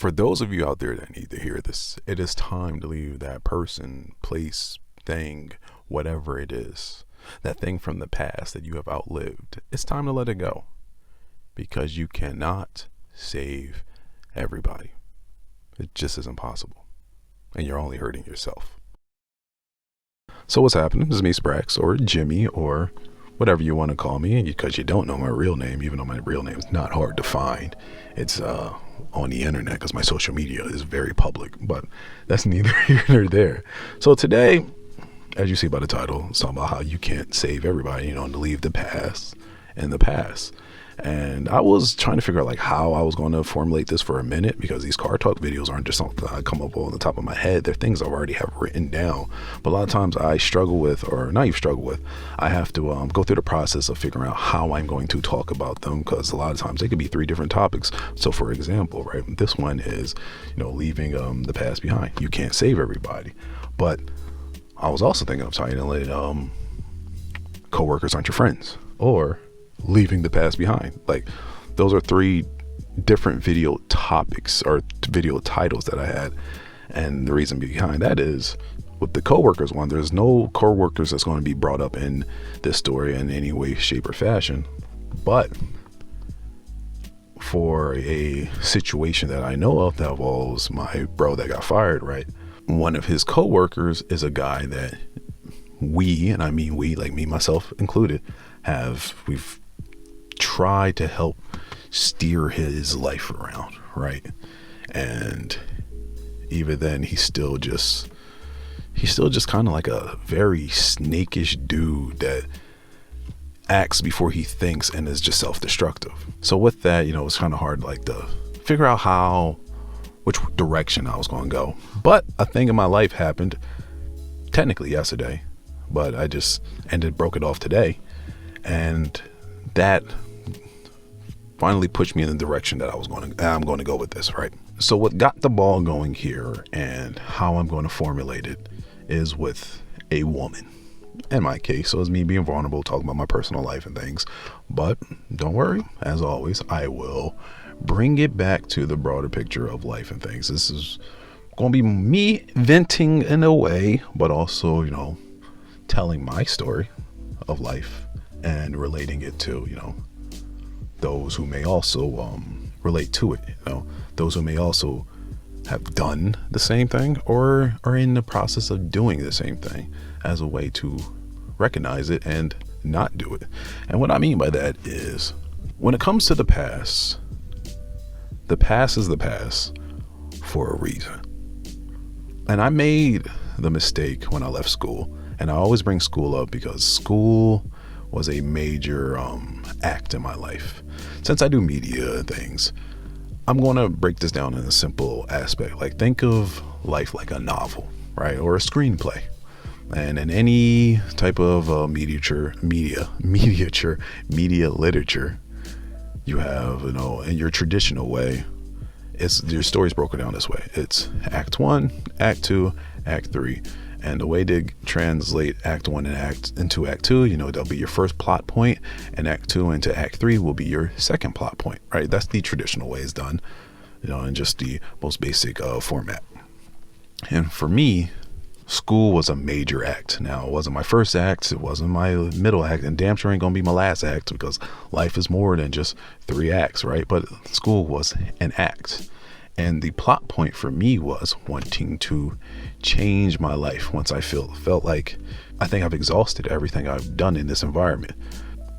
For those of you out there that need to hear this, it is time to leave that person, place, thing, whatever it is, that thing from the past that you have outlived. It's time to let it go, because you cannot save everybody. It just isn't possible, and you're only hurting yourself. So what's happening? This is me, Sprax, or Jimmy, or whatever you want to call me, because you don't know my real name, even though my real name is not hard to find. It's on the internet, because my social media is very public, but that's neither here nor there. So today, as you see by the title, it's talking about how you can't save everybody, and to leave the past in the past. And I was trying to figure out how I was going to formulate this for a minute, because these car talk videos aren't just something I come up on the top of my head. They're things I already have written down. But a lot of times I struggle with, or not even struggle with, I have to go through the process of figuring out how I'm going to talk about them, because a lot of times they could be 3 different topics. So for example, right, this one is, leaving the past behind. You can't save everybody. But I was also thinking of titling it coworkers aren't your friends, or leaving the past behind. Those are 3 different video topics or video titles that I had. And the reason behind that is, with the coworkers one, there's no coworkers that's going to be brought up in this story in any way, shape, or fashion. But for a situation that I know of that involves my bro that got fired, right? One of his coworkers is a guy that we, and I mean we, like me, myself included, we've tried to help steer his life around, right? And even then, he's still just kind of like a very snakish dude that acts before he thinks and is just self-destructive. So with that, it's kind of hard to figure out which direction I was going to go. But a thing in my life happened technically yesterday, but I just broke it off today, and that finally pushed me in the direction that I'm going to go with this, right? So what got the ball going here and how I'm going to formulate it is with a woman. In my case, so it's me being vulnerable, talking about my personal life and things. But don't worry, as always, I will bring it back to the broader picture of life and things. This is going to be me venting in a way, but also, telling my story of life and relating it to, those who may also relate to it, those who may also have done the same thing or are in the process of doing the same thing, as a way to recognize it and not do it. And what I mean by that is, when it comes to the past is the past for a reason. And I made the mistake when I left school, and I always bring school up because school was a major act in my life. Since I do media and things, I'm going to break this down in a simple aspect. Think of life like a novel, right? Or a screenplay. And in any type of media literature, you have, in your traditional way, your story's broken down this way. It's Act 1, Act 2, Act 3. And the way to translate Act 1 and into Act 2, that'll be your first plot point, and Act 2 into Act 3 will be your second plot point, right? That's the traditional way it's done, in just the most basic format. And for me, school was a major act. Now, it wasn't my first act, it wasn't my middle act, and damn sure ain't gonna be my last act, because life is more than just 3 acts, right? But school was an act. And the plot point for me was wanting to change my life once I felt like I think I've exhausted everything I've done in this environment.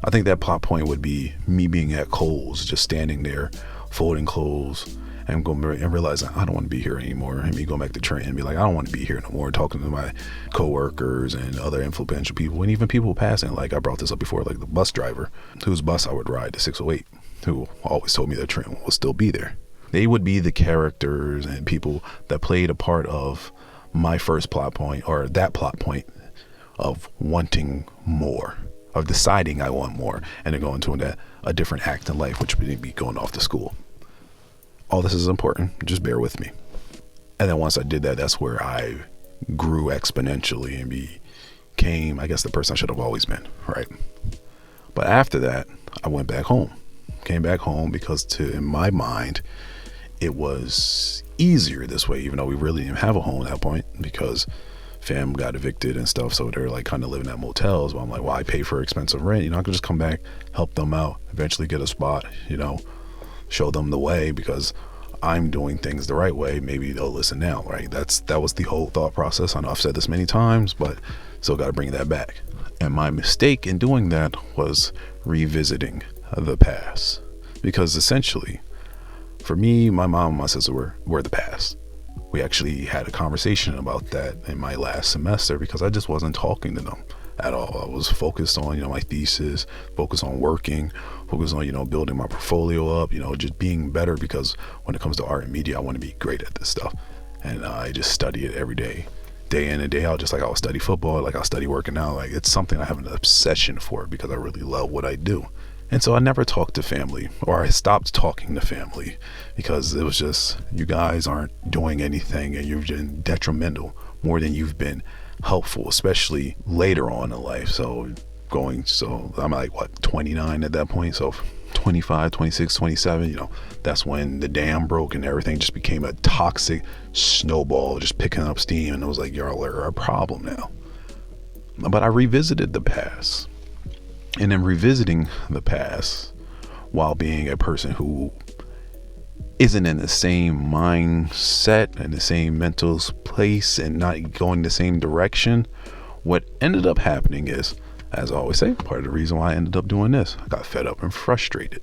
I think that plot point would be me being at Kohl's, just standing there, folding clothes, and realizing I don't want to be here anymore. And me going back to Trent and be like, I don't want to be here no more. Talking to my coworkers and other influential people, and even people passing. I brought this up before, the bus driver whose bus I would ride, the 608, who always told me that Trent will still be there. They would be the characters and people that played a part of my first plot point, or that plot point of wanting more, of deciding I want more, and then going to a different act in life, which would be going off to school. All this is important. Just bear with me. And then once I did that, that's where I grew exponentially and became, I guess, the person I should have always been, right? But after that, I went back home. Came back home because in my mind, it was easier this way, even though we really didn't have a home at that point because fam got evicted and stuff. So they're like kind of living at motels. But I'm like, well, I pay for expensive rent. I can just come back, help them out, eventually get a spot, show them the way because I'm doing things the right way. Maybe they'll listen now, right? That was the whole thought process. I know I've said this many times, but still got to bring that back. And my mistake in doing that was revisiting the past, because essentially for me, my mom and my sister were the past. We actually had a conversation about that in my last semester because I just wasn't talking to them at all. I was focused on, my thesis, focused on working, focused on, building my portfolio up, just being better, because when it comes to art and media, I want to be great at this stuff. And I just study it every day in and day out, just like I'll study football, like I'll study working out. Like it's something I have an obsession for because I really love what I do. And so I never talked to family, or I stopped talking to family because it was just, you guys aren't doing anything and you've been detrimental more than you've been helpful, especially later on in life. So I'm like, 29 at that point. So 25, 26, 27, that's when the dam broke and everything just became a toxic snowball, just picking up steam. And it was like, y'all are a problem now. But I revisited the past. And in revisiting the past, while being a person who isn't in the same mindset and the same mental place and not going the same direction, what ended up happening is, as I always say, part of the reason why I ended up doing this, I got fed up and frustrated.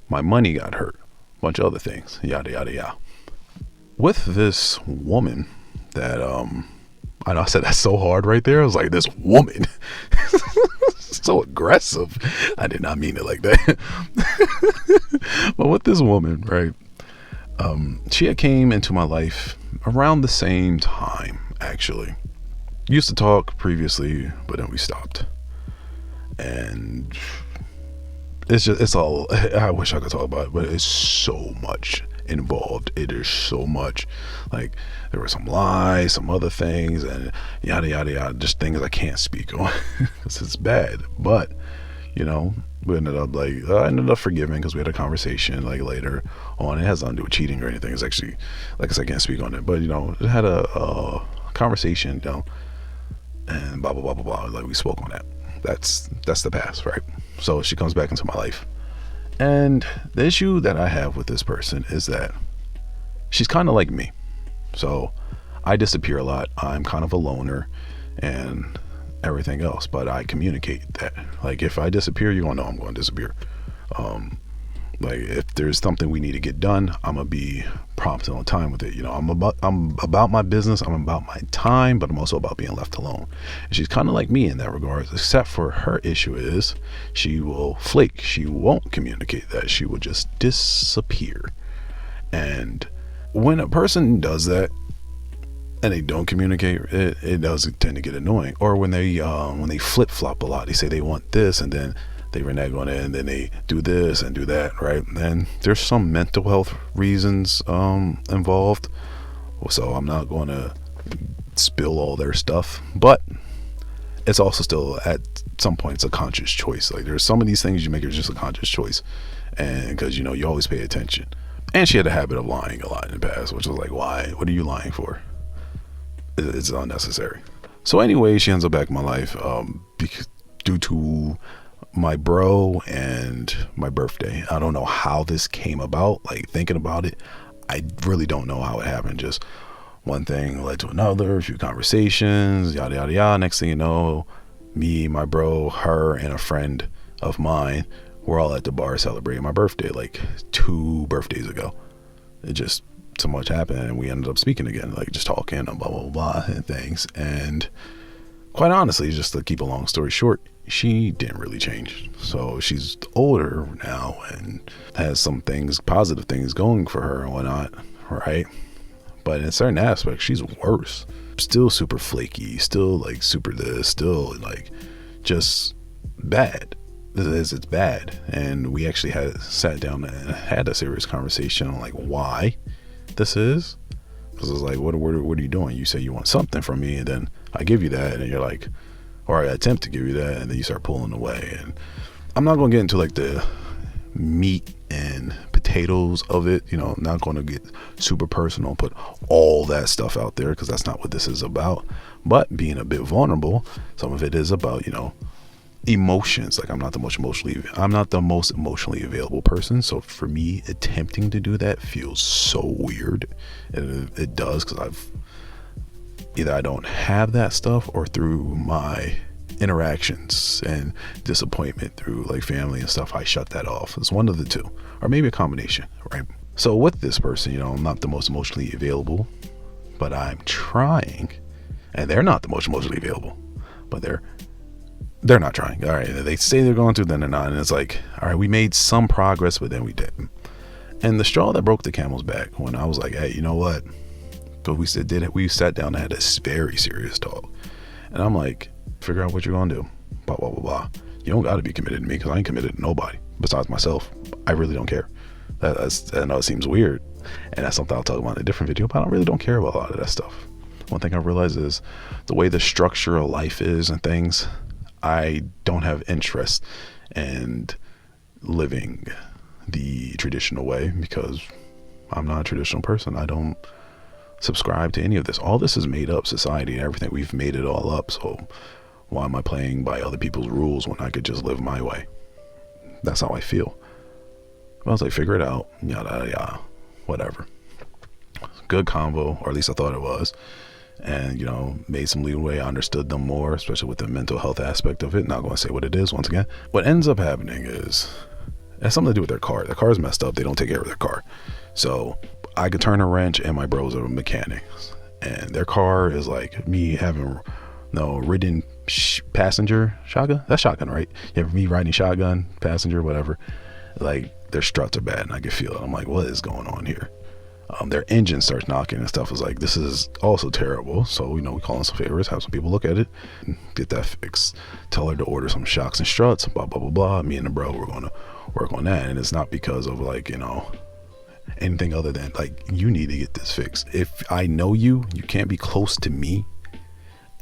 My money got hurt, a bunch of other things, yada, yada, yada. With this woman that, I know I said that so hard right there. I was like, this woman. So aggressive. I did not mean it like that. But with this woman, right? She had came into my life around the same time, actually. Used to talk previously, but then we stopped. And it's all, I wish I could talk about it, but it's so much involved. It is so much. Like, there were some lies, some other things, and yada yada yada, just things I can't speak on because it's bad. But we ended up I ended up forgiving because we had a conversation like later on. It has nothing to do with cheating or anything. It's actually, like I said, I can't speak on it, but it had a conversation, and blah blah blah blah blah. Like, we spoke on that. That's the past, right? So she comes back into my life. And the issue that I have with this person is that she's kind of like me. So I disappear a lot. I'm kind of a loner and everything else, but I communicate that. Like, if I disappear, you're going to know I'm going to disappear. Like, if there's something we need to get done, I'm going to be prompt and on time with it. I'm about my business. I'm about my time, but I'm also about being left alone. And she's kind of like me in that regard, except for her issue is she will flake. She won't communicate that. She will just disappear. And when a person does that and they don't communicate, it does tend to get annoying. Or when they flip-flop a lot, they say they want this and then they renege on it, and then they do this and do that, right? And there's some mental health reasons involved. So I'm not going to spill all their stuff, but it's also still at some point it's a conscious choice. Like, there's some of these things you make, it's just a conscious choice, and because you always pay attention. And she had a habit of lying a lot in the past, which was like, why? What are you lying for? It's unnecessary. So anyway, she ends up back in my life due to my bro and my birthday. I don't know how this came about. Like, thinking about it, I really don't know how it happened. Just one thing led to another, a few conversations, yada yada yada. Next thing you know, me, my bro, her, and a friend of mine, we're all at the bar celebrating my birthday like 2 birthdays ago. It just, so much happened, and we ended up speaking again, like just talking and blah blah blah and things. And quite honestly, just to keep a long story short, she didn't really change. So she's older now and has some things, positive things going for her and whatnot, right? But in certain aspects, she's worse. Still super flaky, still like super this, still like just bad. It's bad. And we actually sat down and had a serious conversation on like why this is. Because it's like, what are you doing? You say you want something from me, and then I give you that, and you're like, or I attempt to give you that, and then you start pulling away. And I'm not going to get into like the meat and potatoes potatoes of it. You know, I'm not going to get super personal, put all that stuff out there, because that's not what this is about. But being a bit vulnerable, some of it is about, you know, emotions. Like I'm not the most emotionally available person. So for me, attempting to do that feels so weird. It does, because I don't have that stuff, or through my interactions and disappointment through like family and stuff, I shut that off. It's one of the two, or maybe a combination, right? So with this person, you know, I'm not the most emotionally available, but I'm trying, and they're not the most emotionally available, but they're not trying. All right, they say they're going to, then they're not, and it's like, all right, we made some progress, but then we didn't. And the straw that broke the camel's back, when I was like, hey, you know what? But we sat down and had a very serious talk, and I'm like, figure out what you're gonna do, blah blah blah blah. You don't got to be committed to me, because I ain't committed to nobody besides myself. I really don't care. I know it seems weird, and that's something I'll talk about in a different video, but I really don't care about a lot of that stuff. One thing I realized is the way the structure of life is and things, I don't have interest in living the traditional way, because I'm not a traditional person. I don't subscribe to any of this. All this is made up society and everything. We've made it all up. So why am I playing by other people's rules when I could just live my way? That's how I feel. I was like, figure it out, yada yada yada, whatever. Good convo, or at least I thought it was. And, you know, made some leeway. I understood them more, especially with the mental health aspect of it. Not going to say what it is once again. What ends up happening is, it has something to do with their car. Their car is messed up. They don't take care of their car. So I could turn a wrench, and my bros are mechanics, and their car is like me having ridden passenger shotgun. That's shotgun, right? Yeah, me riding shotgun, passenger, whatever. Like their struts are bad, and I can feel it. I'm like, what is going on here? Their engine starts knocking and stuff. Is like, this is also terrible. So, you know, we call in some favors, have some people look at it, get that fixed. Tell her to order some shocks and struts, blah blah blah blah. Me and the bro, we're going to work on that, and it's not because of like, you know, anything other than like, you need to get this fixed. If I know you can't be close to me,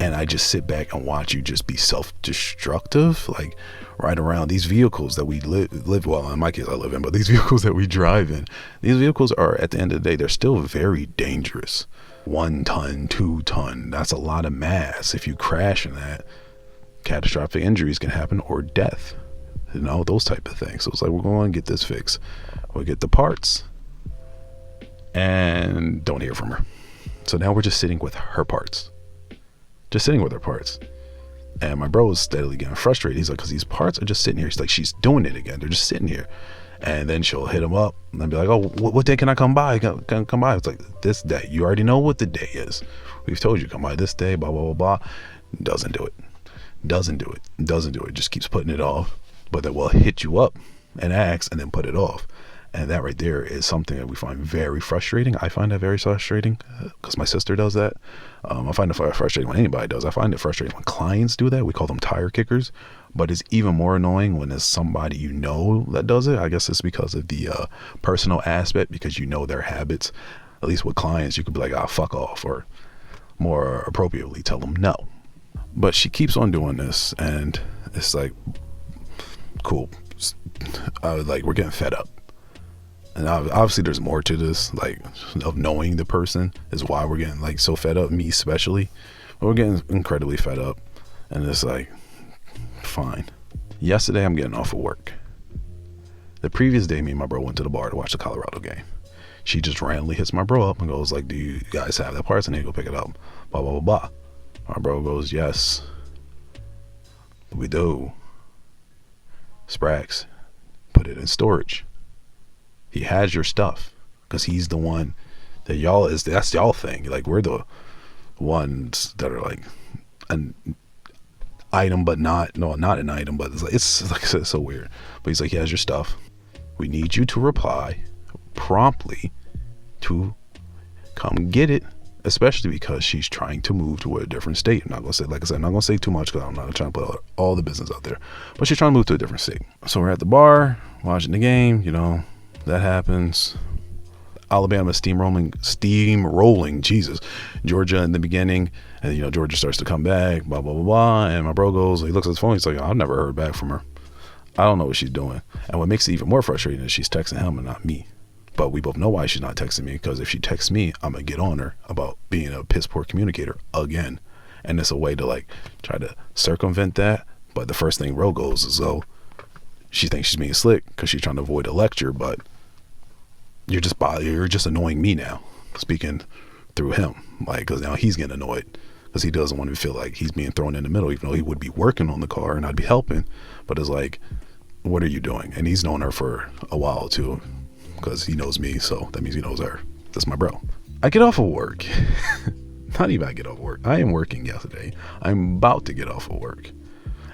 and I just sit back and watch you just be self-destructive, like right around these vehicles that we live well, in my case I live in, but these vehicles that we drive in, these vehicles are, at the end of the day, they're still very dangerous. 1 ton, 2 ton, that's a lot of mass. If you crash in that, catastrophic injuries can happen, or death, you know, those type of things. So it's like, we're going to get this fixed. We'll get the parts, and don't hear from her. So now we're just sitting with her parts. And my bro was steadily getting frustrated. He's like, because these parts are just sitting here. He's like, she's doing it again. They're just sitting here. And then she'll hit him up and then be like, oh, what day can I come by? Can come by? It's like, this day. You already know what the day is. We've told you, come by this day, blah, blah, blah, blah. Doesn't do it. Just keeps putting it off. But then we'll hit you up and ask, and then put it off. And that right there is something that we find very frustrating. I find that very frustrating, because my sister does that. I find it frustrating when anybody does. I find it frustrating when clients do that. We call them tire kickers. But it's even more annoying when it's somebody you know that does it. I guess it's because of the personal aspect, because you know their habits. At least with clients, you could be like, fuck off, or more appropriately, tell them no. But she keeps on doing this, and it's like, cool. Like, we're getting fed up. And obviously there's more to this, like, of knowing the person is why we're getting like so fed up, me especially. But we're getting incredibly fed up, and it's like, fine. Yesterday I'm getting off of work. The previous day, me and my bro went to the bar to watch the Colorado game. She just randomly hits my bro up and goes like, do you guys have that parts? And they go pick it up, blah blah blah blah. My bro goes, yes, we do. Sprax, put it in storage. He has your stuff, because he's the one that that's y'all thing. Like, we're the ones that are like an item, but not an item, but it's like I said, it's so weird. But he's like, he has your stuff. We need you to reply promptly to come get it, especially because she's trying to move to a different state. I'm not gonna say, like I said, I'm not gonna say too much, because I'm not trying to put all the business out there, but she's trying to move to a different state. So we're at the bar watching the game, you know. That happens. Alabama steamrolling, Jesus, Georgia in the beginning, and you know, Georgia starts to come back, blah blah blah blah. And my bro goes, he looks at his phone, he's like, I've never heard back from her. I don't know what she's doing. And what makes it even more frustrating is she's texting him and not me. But we both know why she's not texting me, because if she texts me, I'm gonna get on her about being a piss poor communicator again. And it's a way to like try to circumvent that. But the first thing Ro goes is, oh, she thinks she's being slick because she's trying to avoid a lecture, but you're just annoying me now, speaking through him, like, because now he's getting annoyed because he doesn't want to feel like he's being thrown in the middle, even though he would be working on the car and I'd be helping. But it's like, what are you doing? And he's known her for a while too, because he knows me, so that means he knows her. That's my bro. I get off of work. Not even I get off work. I am working yesterday. I'm about to get off of work.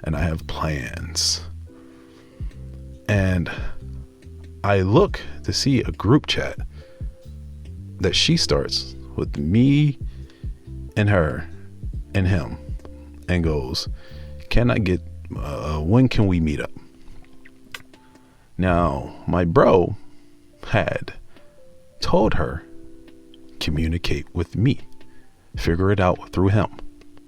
And I have plans. And I look to see a group chat that she starts with me and her and him, and goes, when can we meet up? Now, my bro had told her, communicate with me, figure it out through him.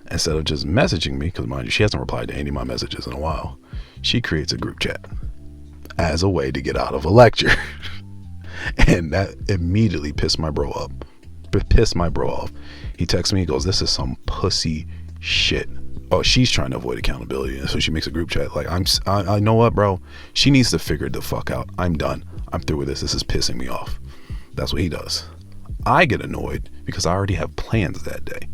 Instead of just messaging me, because mind you, she hasn't replied to any of my messages in a while, she creates a group chat as a way to get out of a lecture. And that immediately pissed my bro off. He texts me, he goes, this is some pussy shit. Oh, she's trying to avoid accountability, and so she makes a group chat. Like, I know what, bro? She needs to figure the fuck out. I'm done. I'm through with this. This is pissing me off. That's what he does. I get annoyed because I already have plans that day.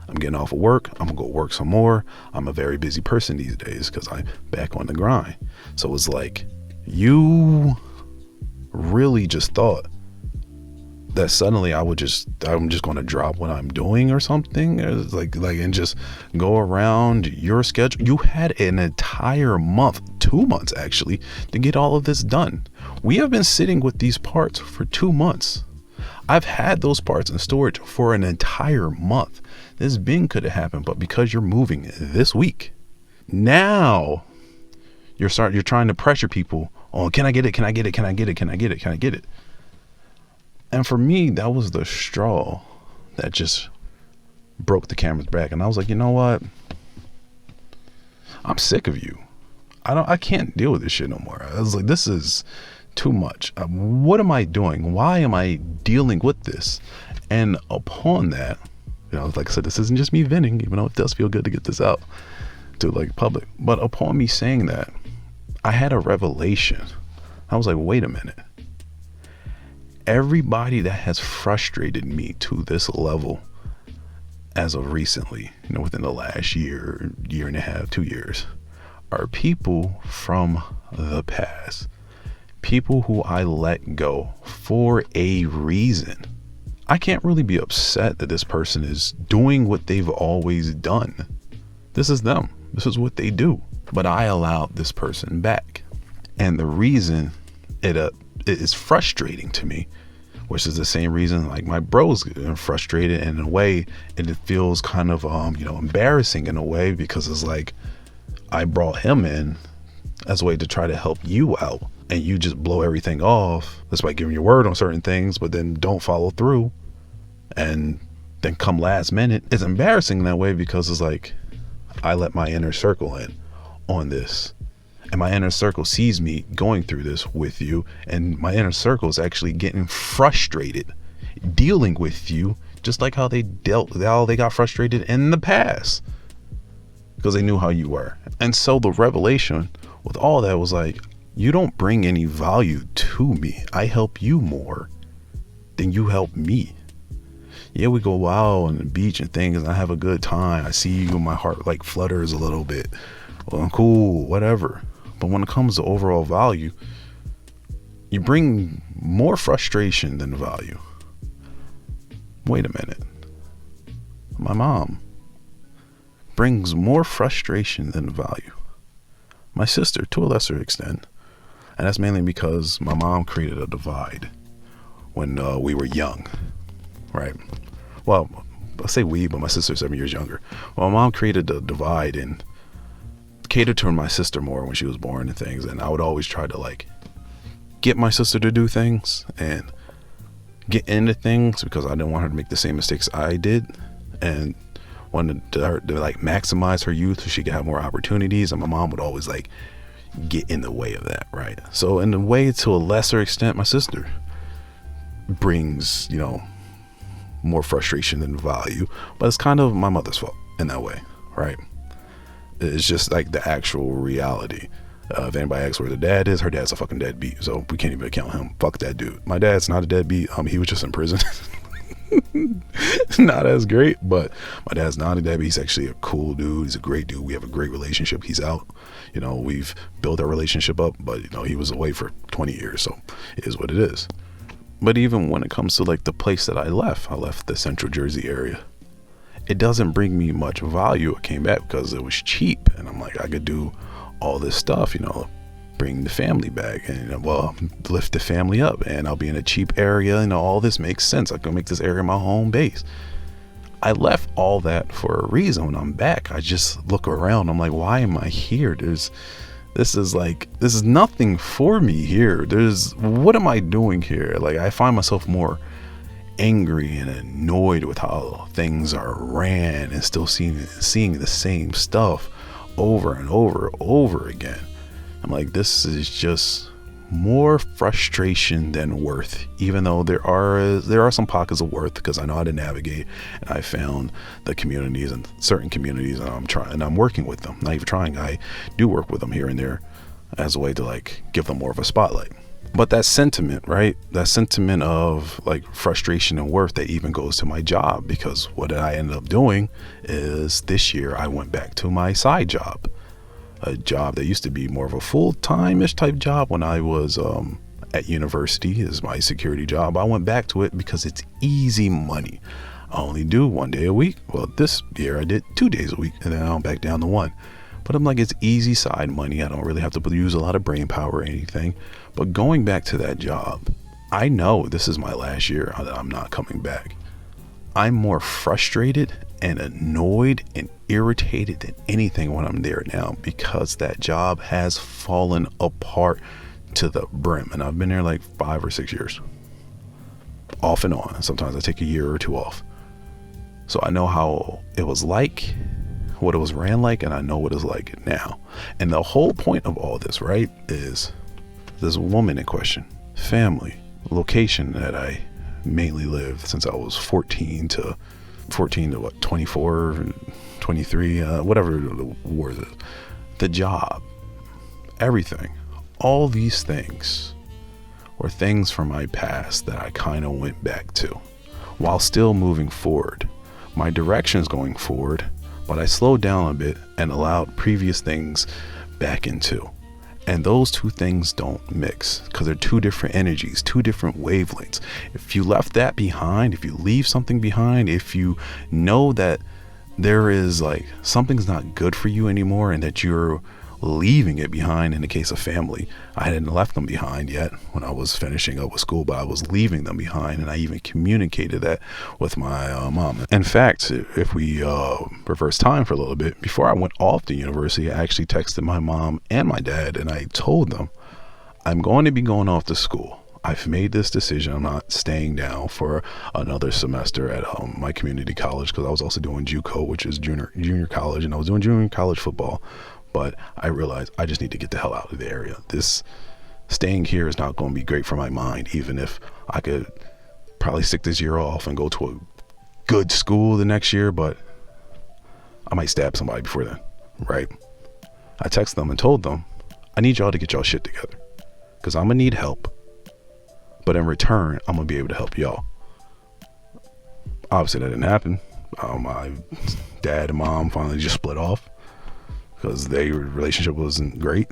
I'm getting off of work. I'm gonna go work some more. I'm a very busy person these days because I'm back on the grind. So it's like, you really just thought that suddenly I'm just going to drop what I'm doing or something, or and just go around your schedule. You had an entire month, 2 months actually, to get all of this done. We have been sitting with these parts for 2 months. I've had those parts in storage for an entire month. This Bing could have happened, but because you're moving this week, now you're trying to pressure people on, can I get it? Can I get it? Can I get it? Can I get it? Can I get it? And for me, that was the straw that just broke the camera's back. And I was like, you know what? I'm sick of you. I can't deal with this shit no more. I was like, this is too much. What am I doing? Why am I dealing with this? And upon that, like I said, this isn't just me venting, even though it does feel good to get this out to like public. But upon me saying that, I had a revelation. I was like, wait a minute. Everybody that has frustrated me to this level as of recently, within the last year and a half, 2 years, are people from the past. People who I let go for a reason. I can't really be upset that this person is doing what they've always done. This is them. This is what they do. But I allowed this person back. And the reason it is frustrating to me, which is the same reason like my bro's frustrated, and in a way it feels kind of embarrassing in a way, because it's like I brought him in as a way to try to help you out, and you just blow everything off despite giving your word on certain things, but then don't follow through and then come last minute. It's embarrassing in that way because it's like I let my inner circle in on this. And my inner circle sees me going through this with you, and my inner circle is actually getting frustrated dealing with you, just like how they got frustrated in the past because they knew how you were. And so the revelation with all that was like, you don't bring any value to me. I help you more than you help me. Yeah, we go wild on the beach and things, and I have a good time. I see you, and my heart like flutters a little bit. Well, I'm cool, whatever. But when it comes to overall value, you bring more frustration than value. Wait a minute. My mom brings more frustration than value. My sister, to a lesser extent. And that's mainly because my mom created a divide when we were young, right? Well, I say we, but my sister's 7 years younger. Well, my mom created a divide and catered to my sister more when she was born and things, and I would always try to like get my sister to do things and get into things because I didn't want her to make the same mistakes I did, and wanted her to like maximize her youth so she could have more opportunities. And my mom would always like get in the way of that, right? So in a way, to a lesser extent, my sister, brings, more frustration than value. But it's kind of my mother's fault in that way, right? It's just like the actual reality. If anybody asks where the dad is, her dad's a fucking deadbeat, so we can't even account him. Fuck that dude. My dad's not a deadbeat. He was just in prison. Not as great, but my dad's not a deadbeat. He's actually a cool dude. He's a great dude. We have a great relationship. He's out. We've built our relationship up, but he was away for 20 years, so it is what it is. But even when it comes to like the place that I left the Central Jersey area. It doesn't bring me much value. I came back because it was cheap, and I'm like, I could do all this stuff, bring the family back and lift the family up, and I'll be in a cheap area. All this makes sense. I can make this area my home base. I left all that for a reason. When I'm back, I just look around. I'm like, why am I here? This is nothing for me here. What am I doing here? Like, I find myself more angry and annoyed with how things are ran, and still seeing the same stuff over and over again. I'm like, this is just more frustration than worth, even though there are some pockets of worth, because I know how to navigate, and I found the communities and certain communities, and I'm working with them. Not even trying, I do work with them here and there as a way to like give them more of a spotlight. But that sentiment, right? That sentiment of like frustration and worth, that even goes to my job, because what I ended up doing is this year I went back to my side job, a job that used to be more of a full-time-ish type job when I was at university, is my security job. I went back to it because it's easy money. I only do 1 day a week. Well, this year I did 2 days a week, and then I'm back down to 1. But I'm like, it's easy side money. I don't really have to use a lot of brain power or anything. But going back to that job, I know this is my last year that I'm not coming back. I'm more frustrated and annoyed and irritated than anything when I'm there now, because that job has fallen apart to the brim. And I've been there like 5 or 6 years, off and on. Sometimes I take a year or 2 off. So I know how it was like, what it was ran like, and I know what it's like now. And the whole point of all this, right, is this woman in question, family, location that I mainly lived since I was 14 to what, 24, 23, whatever the word is, the job, everything, all these things were things from my past that I kind of went back to while still moving forward. My direction's going forward, but I slowed down a bit and allowed previous things back into. And those two things don't mix, because they're two different energies, two different wavelengths. If you left that behind, if you leave something behind, if you know that there is like something's not good for you anymore, and that you're leaving it behind. In the case of family, I hadn't left them behind yet when I was finishing up with school, but I was leaving them behind, and I even communicated that with my mom. In fact, if we reverse time for a little bit, before I went off to university, I actually texted my mom and my dad, and I told them, I'm going to be going off to school. I've made this decision. I'm not staying down for another semester at my community college, because I was also doing JUCO, which is junior college, and I was doing junior college football. But I realized I just need to get the hell out of the area. This staying here is not going to be great for my mind, even if I could probably stick this year off and go to a good school the next year, but I might stab somebody before then, right? I texted them and told them, I need y'all to get y'all shit together, because I'm going to need help. But in return, I'm going to be able to help y'all. Obviously, that didn't happen. My dad and mom finally just split off, because their relationship wasn't great.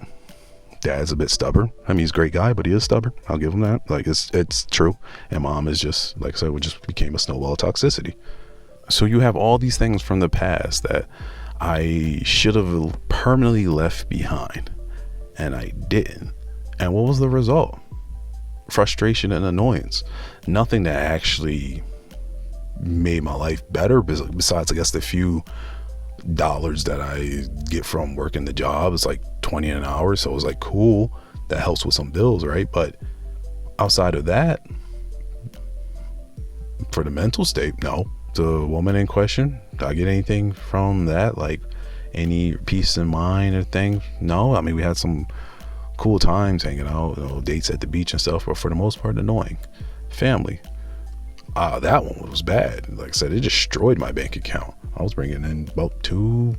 Dad's a bit stubborn. I mean, he's a great guy, but he is stubborn. I'll give him that. Like, it's true. And mom is just, like I said, we just became a snowball of toxicity. So you have all these things from the past that I should have permanently left behind, and I didn't. And what was the result? Frustration and annoyance. Nothing that actually made my life better, besides, I guess, the few dollars that I get from working the job. It's like $20 an hour, so it was like cool. That helps with some bills, right? But outside of that, for the mental state, no. The woman in question, did I get anything from that? Like any peace in mind or thing? No. I mean, we had some cool times hanging out, dates at the beach and stuff, but for the most part, annoying. family. That one was bad. Like I said, it destroyed my bank account. I was bringing in about $2,000,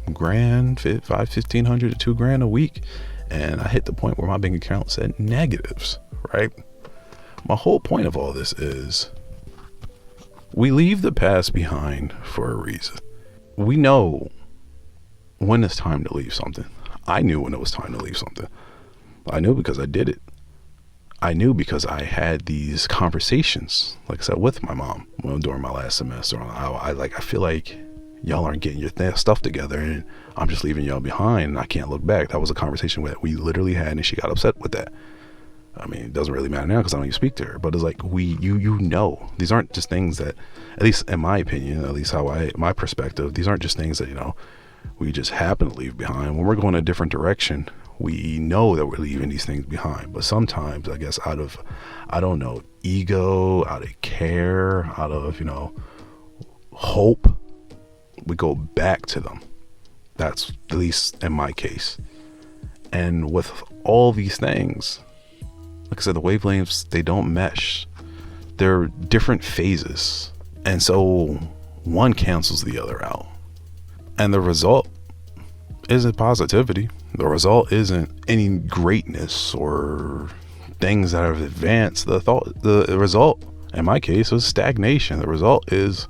$1,500 to $2,000 a week, and I hit the point where my bank account said negatives. Right. My whole point of all this is we leave the past behind for a reason. We know when it's time to leave something. I knew when it was time to leave something. I knew because I did it. I knew because I had these conversations, like I said, with my mom during my last semester. I feel like y'all aren't getting your stuff together, and I'm just leaving y'all behind, and I can't look back. That was a conversation that we literally had, and she got upset with that. I mean, it doesn't really matter now because I don't even speak to her, but it's like you know, these aren't just things that, at least in my opinion, at least my perspective, these aren't just things that, you know, we just happen to leave behind. When we're going a different direction, we know that we're leaving these things behind. But sometimes, I guess, out of, I don't know, ego, out of care, out of, you know, hope, we go back to them. That's at least in my case. And with all these things, like I said, the wavelengths, they don't mesh. They're different phases. And so one cancels the other out. And the result isn't positivity. The result isn't any greatness or things that have advanced. The result, in my case, was stagnation. The result is,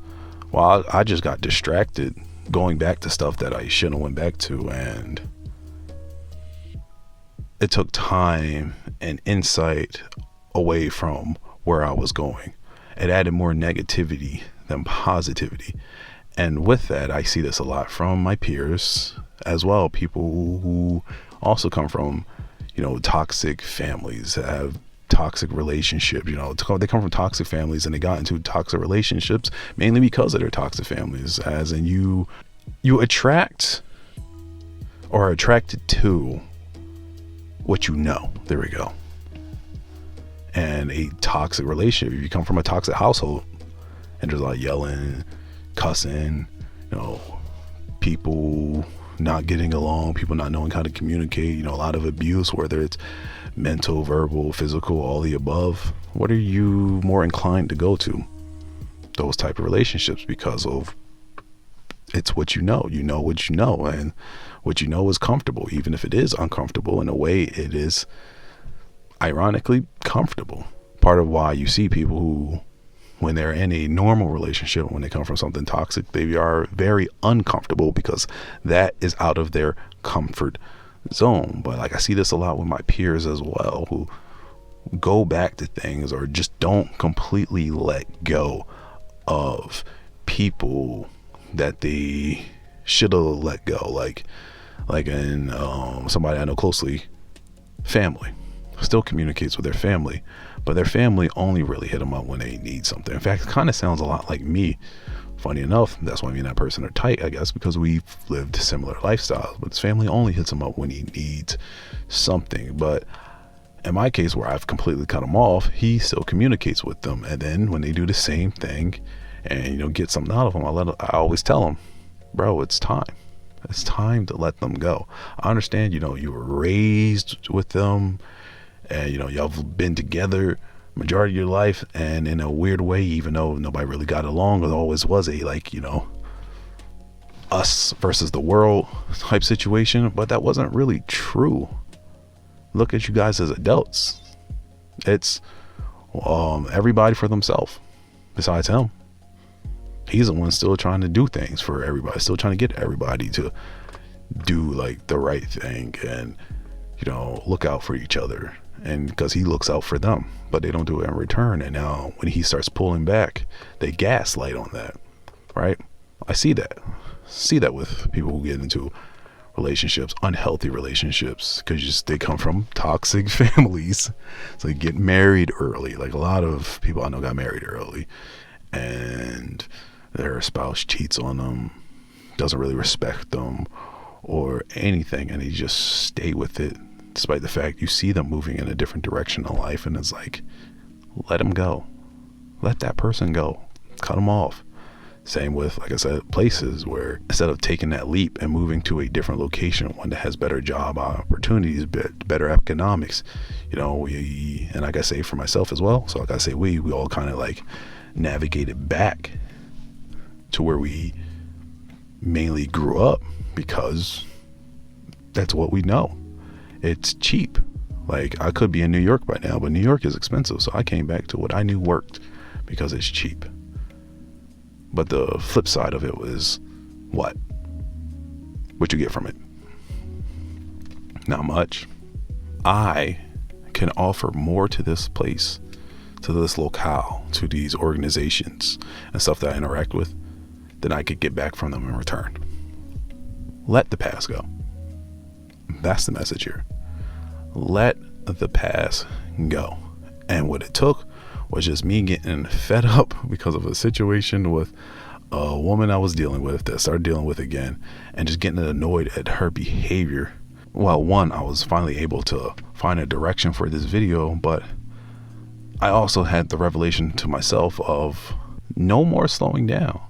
well, I just got distracted going back to stuff that I shouldn't have went back to, and it took time and insight away from where I was going. It added more negativity than positivity. And with that, I see this a lot from my peers as well. People who also come from, you know, toxic families, have toxic relationships. You know, they come from toxic families and they got into toxic relationships mainly because of their toxic families. As in, you attract or are attracted to what you know. There we go. And a toxic relationship, if you come from a toxic household and there's a lot of yelling, cussing, you know, people not getting along, people not knowing how to communicate, you know, a lot of abuse, whether it's mental, verbal, physical, all the above, what are you more inclined to go to? Those type of relationships, because of it's what you know. You know what you know, and what you know is comfortable, even if it is uncomfortable. In a way, it is ironically comfortable. Part of why you see people who, when they're in a normal relationship, when they come from something toxic, they are very uncomfortable because that is out of their comfort zone. But like, I see this a lot with my peers as well, who go back to things or just don't completely let go of people that they should have let go. Like in somebody I know closely, family still communicates with their family, but their family only really hit them up when they need something. In fact, it kind of sounds a lot like me. Funny enough, that's why me and that person are tight, I guess, because we've lived similar lifestyles. But his family only hits him up when he needs something. But in my case, where I've completely cut him off, he still communicates with them. And then when they do the same thing and, you know, get something out of them, I always tell them, bro, it's time. It's time to let them go. I understand, you know, you were raised with them, and, you know, y'all have been together majority of your life, and in a weird way, even though nobody really got along, it always was a, like, you know, us versus the world type situation. But that wasn't really true. Look at you guys as adults. It's everybody for themselves besides him. He's the one still trying to do things for everybody, still trying to get everybody to do like the right thing and, you know, look out for each other. And because he looks out for them, but they don't do it in return. And now when he starts pulling back, they gaslight on that, right? I see that with people who get into relationships, unhealthy relationships, because they come from toxic families. So they get married early. Like a lot of people I know got married early, and their spouse cheats on them, doesn't really respect them or anything, and they just stay with it, despite the fact you see them moving in a different direction in life. And it's like, let them go. Let that person go. Cut them off. Same with, like I said, places where instead of taking that leap and moving to a different location, one that has better job opportunities, better economics, you know, and like I say for myself as well. So like I say, we all kind of like navigated back to where we mainly grew up, because that's what we know. It's cheap. Like, I could be in New York by now, but New York is expensive. So I came back to what I knew worked because it's cheap. But the flip side of it was what you get from it? Not much. I can offer more to this place, to this locale, to these organizations and stuff that I interact with than I could get back from them in return. Let the past go. That's the message here. Let the past go. And what it took was just me getting fed up because of a situation with a woman I was dealing with that I started dealing with again, and just getting annoyed at her behavior. Well, one, I was finally able to find a direction for this video, but I also had the revelation to myself of no more slowing down.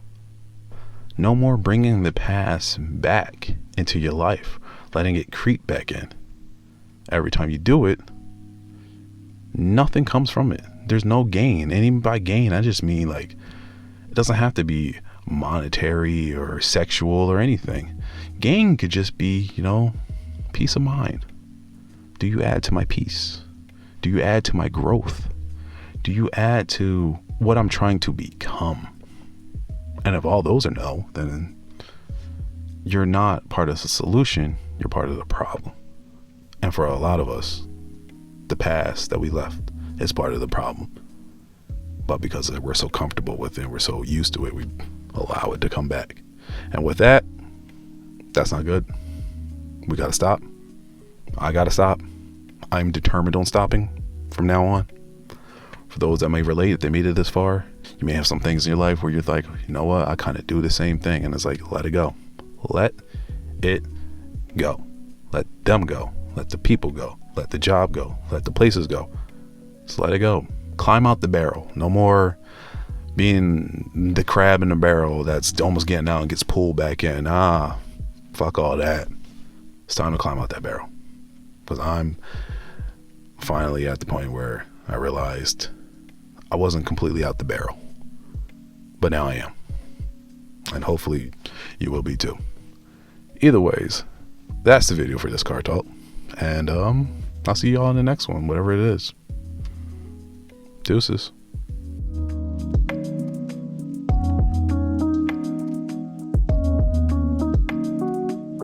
No more bringing the past back into your life, letting it creep back in. Every time you do it, nothing comes from it. There's no gain. And even by gain, I just mean, like, it doesn't have to be monetary or sexual or anything. Gain could just be, you know, peace of mind. Do you add to my peace? Do you add to my growth? Do you add to what I'm trying to become? And if all those are no, then you're not part of the solution, you're part of the problem. And for a lot of us, the past that we left is part of the problem. But because we're so comfortable with it, we're so used to it, we allow it to come back. And with that, that's not good. We gotta stop. I gotta stop. I'm determined on stopping from now on. For those that may relate, they made it this far, you may have some things in your life where you're like, you know what, I kind of do the same thing. And it's like, let it go. Let it go. Let them go. Let the people go. Let the job go. Let the places go. Just let it go. Climb out the barrel. No more being the crab in the barrel that's almost getting out and gets pulled back in. Fuck all that. It's time to climb out that barrel. Because I'm finally at the point where I realized I wasn't completely out the barrel. But now I am. And hopefully you will be too. Either ways, that's the video for this car talk. And I'll see y'all in the next one, whatever it is. Deuces.